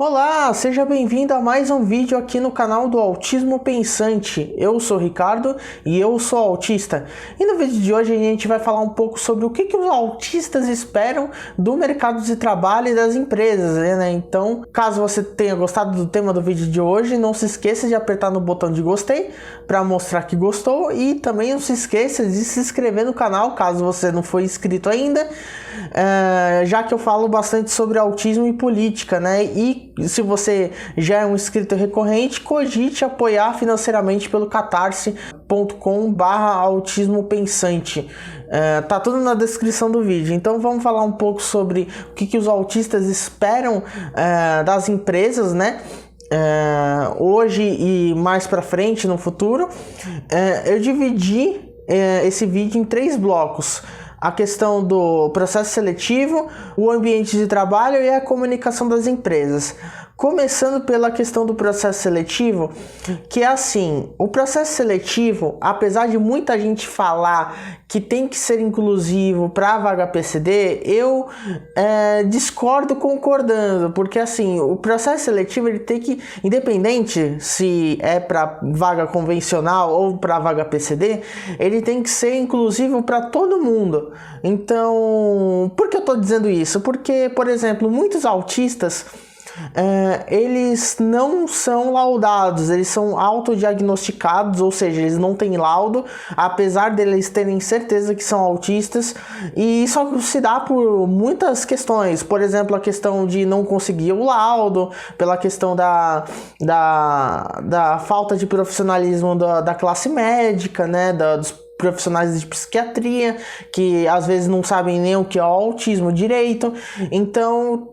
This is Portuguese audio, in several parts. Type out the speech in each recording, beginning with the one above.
Olá, seja bem-vindo a mais um vídeo aqui no canal do Autismo Pensante. Eu sou o Ricardo e eu sou autista. E no vídeo de hoje a gente vai falar um pouco sobre o que os autistas esperam do mercado de trabalho e das empresas, né? Então, caso você tenha gostado do tema do vídeo de hoje, não se esqueça de apertar no botão de gostei para mostrar que gostou e também não se esqueça de se inscrever no canal, caso você não for inscrito ainda, já que eu falo bastante sobre autismo e política, né? E se você já é um inscrito recorrente, cogite apoiar financeiramente pelo catarse.com/autismopensante. Tá tudo na descrição do vídeo. Então vamos falar um pouco sobre o que os autistas esperam das empresas, né? Hoje e mais para frente no futuro. Eu dividi esse vídeo em 3 blocos: a questão do processo seletivo, o ambiente de trabalho e a comunicação das empresas. Começando pela questão do processo seletivo, que é assim: o processo seletivo, apesar de muita gente falar que tem que ser inclusivo para a vaga PCD, eu discordo concordando, porque assim, o processo seletivo ele tem que, independente se é para vaga convencional ou para vaga PCD, ele tem que ser inclusivo para todo mundo. Então, por que eu estou dizendo isso? Porque, por exemplo, muitos autistas eles não são laudados, eles são autodiagnosticados, ou seja, eles não têm laudo, apesar deles terem certeza que são autistas, e isso se dá por muitas questões. Por exemplo, a questão de não conseguir o laudo, pela questão da falta de profissionalismo da classe médica, né, dos profissionais de psiquiatria, que às vezes não sabem nem o que é o autismo direito. Então,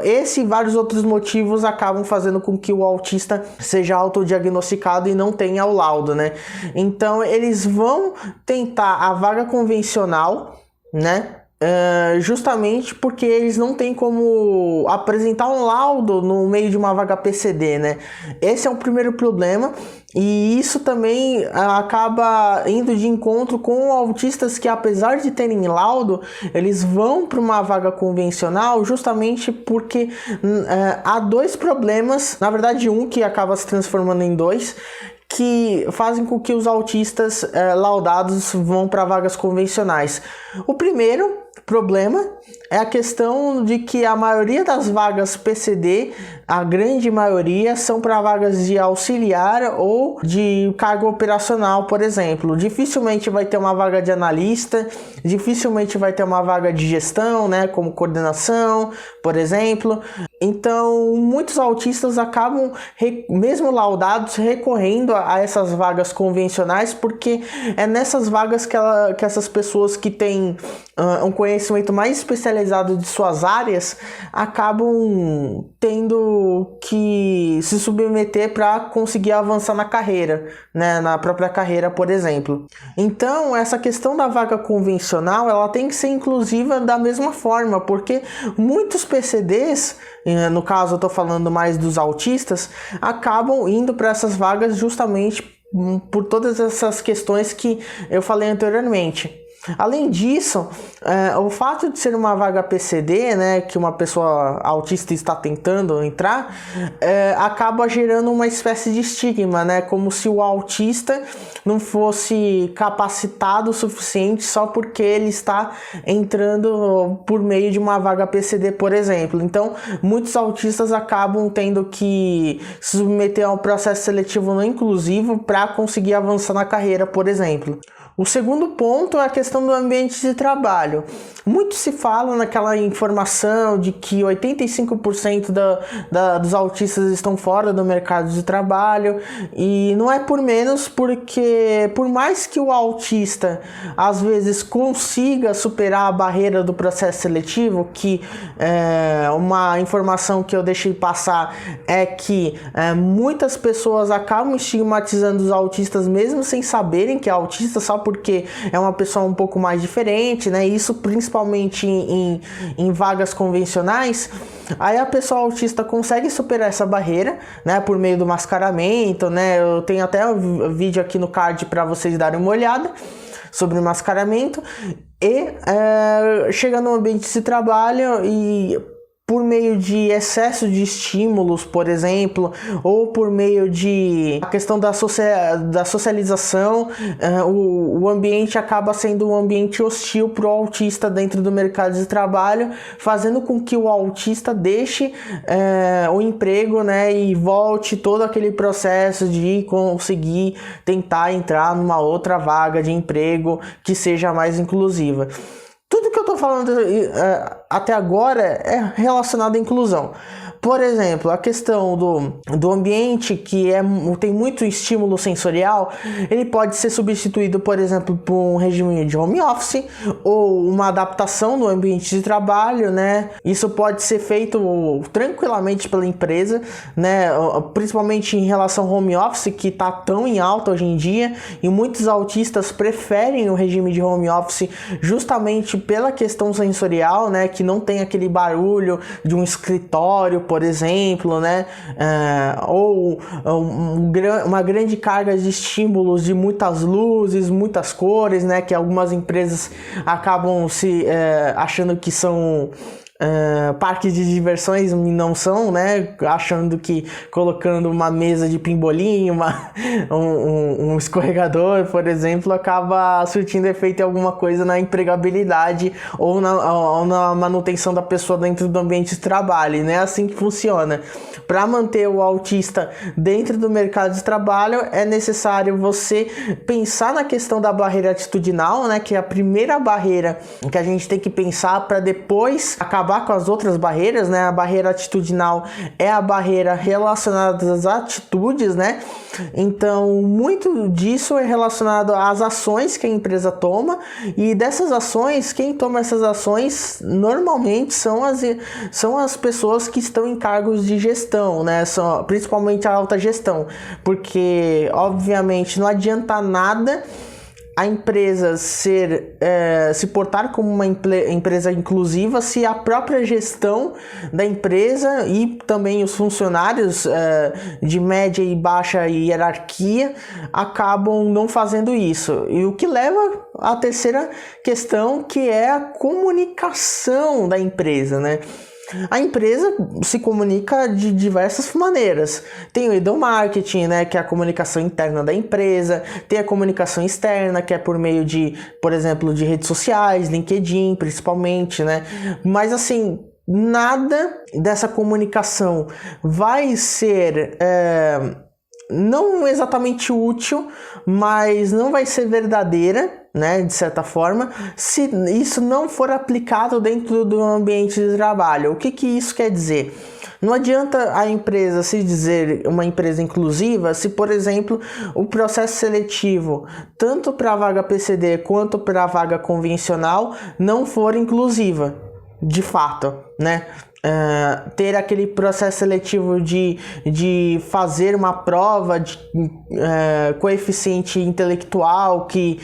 esse e vários outros motivos acabam fazendo com que o autista seja autodiagnosticado e não tenha o laudo, né? Então, eles vão tentar a vaga convencional, né? Justamente porque eles não têm como apresentar um laudo no meio de uma vaga PCD, né? Esse é o primeiro problema, e isso também acaba indo de encontro com autistas que, apesar de terem laudo, eles vão para uma vaga convencional justamente porque há 2 problemas, na verdade um que acaba se transformando em 2, que fazem com que os autistas laudados vão para vagas convencionais. O primeiro problema é a questão de que a maioria das vagas PCD, a grande maioria, são para vagas de auxiliar ou de cargo operacional, por exemplo. Dificilmente vai ter uma vaga de analista, dificilmente vai ter uma vaga de gestão, né, como coordenação, por exemplo. Então, muitos autistas acabam, mesmo laudados, recorrendo a essas vagas convencionais, porque é nessas vagas que essas pessoas que têm um conhecimento mais especializado de suas áreas acabam tendo que se submeter para conseguir avançar na carreira, né, na própria carreira, por exemplo. Então, essa questão da vaga convencional, ela tem que ser inclusiva da mesma forma, porque muitos PCDs, no caso eu estou falando mais dos autistas, acabam indo para essas vagas justamente por todas essas questões que eu falei anteriormente. Além disso, o fato de ser uma vaga PCD, né, que uma pessoa autista está tentando entrar, acaba gerando uma espécie de estigma, né, como se o autista não fosse capacitado o suficiente só porque ele está entrando por meio de uma vaga PCD, por exemplo. Então, muitos autistas acabam tendo que se submeter a um processo seletivo não inclusivo para conseguir avançar na carreira, por exemplo. O segundo ponto é a questão do ambiente de trabalho. Muito se fala naquela informação de que 85% dos autistas estão fora do mercado de trabalho, e não é por menos, porque por mais que o autista às vezes consiga superar a barreira do processo seletivo, que uma informação que eu deixei passar é que muitas pessoas acabam estigmatizando os autistas mesmo sem saberem que é autista, só porque é uma pessoa um pouco mais diferente, né? Isso principalmente em vagas convencionais. Aí a pessoa autista consegue superar essa barreira, né, por meio do mascaramento, né? Eu tenho até um vídeo aqui no card para vocês darem uma olhada sobre o mascaramento, e chega no ambiente de trabalho e por meio de excesso de estímulos, por exemplo, ou por meio de a questão da socialização, o ambiente acaba sendo um ambiente hostil para o autista dentro do mercado de trabalho, fazendo com que o autista deixe o emprego, né, e volte todo aquele processo de conseguir tentar entrar numa outra vaga de emprego que seja mais inclusiva. Tudo que eu tô falando até agora é relacionado à inclusão. Por exemplo, a questão do ambiente que tem muito estímulo sensorial, ele pode ser substituído, por exemplo, por um regime de home office ou uma adaptação no ambiente de trabalho, né? Isso pode ser feito tranquilamente pela empresa, né? Principalmente em relação ao home office, que está tão em alta hoje em dia, e muitos autistas preferem o regime de home office justamente pela questão sensorial, né? Que não tem aquele barulho de um escritório, por exemplo, né? Ou uma grande carga de estímulos de muitas luzes, muitas cores, né? Que algumas empresas acabam achando que são parques de diversões, e não são, né? Achando que colocando uma mesa de pimbolim, um escorregador, por exemplo, acaba surtindo efeito em alguma coisa na empregabilidade ou na manutenção da pessoa dentro do ambiente de trabalho, né? Assim que funciona. Para manter o autista dentro do mercado de trabalho, é necessário você pensar na questão da barreira atitudinal, né? Que é a primeira barreira que a gente tem que pensar para depois acabar com as outras barreiras, né? A barreira atitudinal é a barreira relacionada às atitudes, né? Então, muito disso é relacionado às ações que a empresa toma, e dessas ações, quem toma essas ações normalmente são as pessoas que estão em cargos de gestão, né? Principalmente a alta gestão, porque obviamente não adianta nada a empresa se portar como uma empresa inclusiva se a própria gestão da empresa e também os funcionários de média e baixa hierarquia acabam não fazendo isso. E o que leva à terceira questão, que é a comunicação da empresa, né? A empresa se comunica de diversas maneiras. Tem o endomarketing, né, que é a comunicação interna da empresa. Tem a comunicação externa, que é por meio de, por exemplo, de redes sociais, LinkedIn, principalmente, né? Mas assim, nada dessa comunicação vai ser não exatamente útil, mas não vai ser verdadeira, né, de certa forma, se isso não for aplicado dentro do ambiente de trabalho. O que isso quer dizer? Não adianta a empresa se dizer uma empresa inclusiva se, por exemplo, o processo seletivo, tanto para a vaga PCD quanto para a vaga convencional, não for inclusiva, de fato, né? Ter aquele processo seletivo de fazer uma prova de coeficiente intelectual que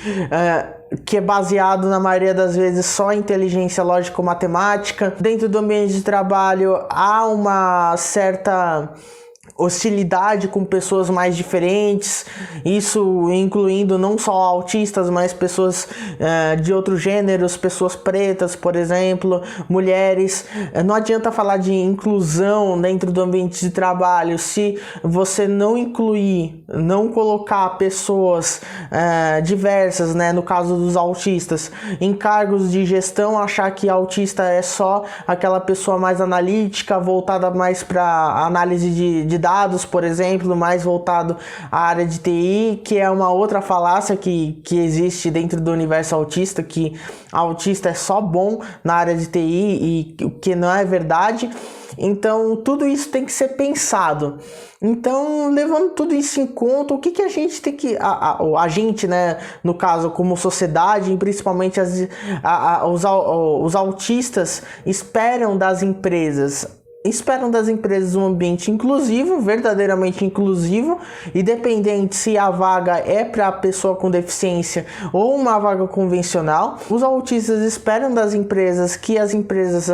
é baseado na maioria das vezes só em inteligência lógico-matemática. Dentro do ambiente de trabalho há uma certa hostilidade com pessoas mais diferentes, isso incluindo não só autistas, mas pessoas de outros gêneros, pessoas pretas, por exemplo, mulheres. Não adianta falar de inclusão dentro do ambiente de trabalho se você não incluir, não colocar pessoas diversas, né, no caso dos autistas, em cargos de gestão, achar que autista é só aquela pessoa mais analítica, voltada mais para análise de dados, por exemplo, mais voltado à área de TI, que é uma outra falácia que existe dentro do universo autista, que autista é só bom na área de TI, e o que não é verdade. Então, tudo isso tem que ser pensado. Então, levando tudo isso em conta, o que a gente tem que... A gente, né, no caso, como sociedade, e principalmente os autistas, esperam das empresas um ambiente inclusivo, verdadeiramente inclusivo, independente se a vaga é para pessoa com deficiência ou uma vaga convencional. Os autistas esperam das empresas que as empresas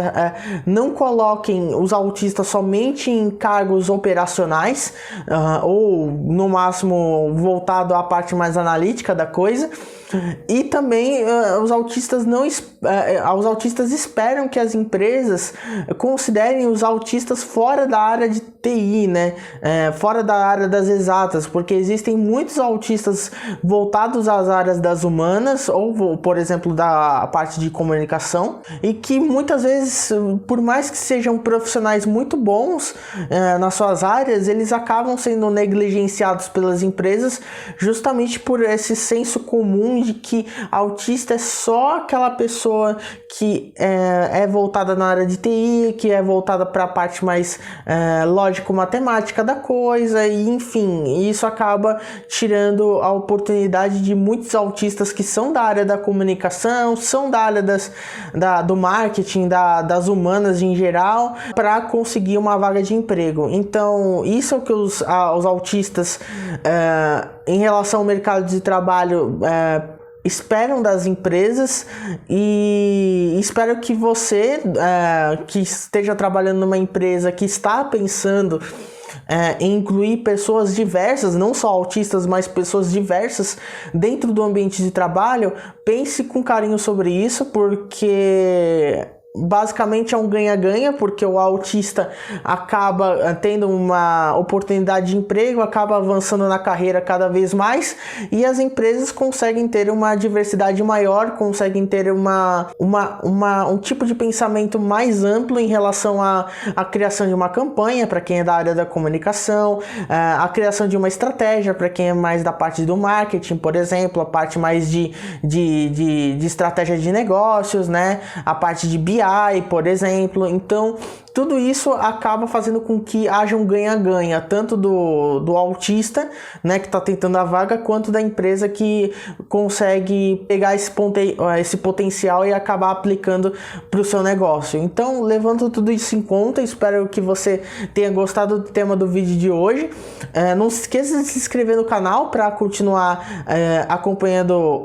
não coloquem os autistas somente em cargos operacionais, ou no máximo voltado à parte mais analítica da coisa. E também os autistas não esperam os autistas esperam que as empresas considerem os autistas fora da área de TI, né? Fora da área das exatas, porque existem muitos autistas voltados às áreas das humanas, ou, por exemplo, da parte de comunicação, e que muitas vezes, por mais que sejam profissionais muito bons nas suas áreas, eles acabam sendo negligenciados pelas empresas justamente por esse senso comum de que autista é só aquela pessoa que é voltada na área de TI, que é voltada para a parte mais lógico-matemática da coisa, e enfim, isso acaba tirando a oportunidade de muitos autistas que são da área da comunicação, são da área do marketing, das humanas em geral, para conseguir uma vaga de emprego. Então, isso é o que os autistas, em relação ao mercado de trabalho, esperam das empresas, e espero que você que esteja trabalhando numa empresa que está pensando em incluir pessoas diversas, não só autistas, mas pessoas diversas dentro do ambiente de trabalho, pense com carinho sobre isso, porque basicamente é um ganha-ganha, porque o autista acaba tendo uma oportunidade de emprego, acaba avançando na carreira cada vez mais, e as empresas conseguem ter uma diversidade maior, conseguem ter um tipo de pensamento mais amplo em relação à criação de uma campanha para quem é da área da comunicação, a criação de uma estratégia para quem é mais da parte do marketing, por exemplo, a parte mais de estratégia de negócios, né? A parte de BI, por exemplo. Então, tudo isso acaba fazendo com que haja um ganha-ganha, tanto do autista, né, que está tentando a vaga, quanto da empresa que consegue pegar esse potencial e acabar aplicando para o seu negócio. Então, levando tudo isso em conta, espero que você tenha gostado do tema do vídeo de hoje. Não se esqueça de se inscrever no canal para continuar acompanhando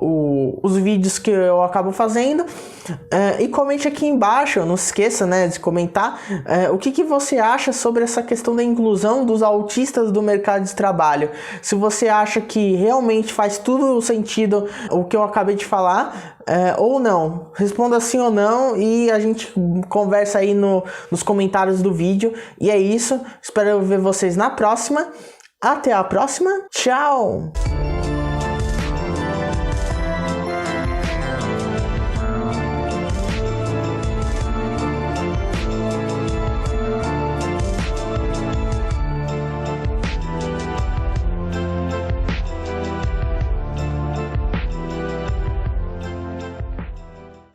os vídeos que eu acabo fazendo. E comente aqui embaixo, não se esqueça, né, de comentar o que você acha sobre essa questão da inclusão dos autistas do mercado de trabalho. Se você acha que realmente faz tudo o sentido o que eu acabei de falar, ou não. Responda sim ou não e a gente conversa aí nos comentários do vídeo. E é isso, espero ver vocês na próxima. Até a próxima, tchau!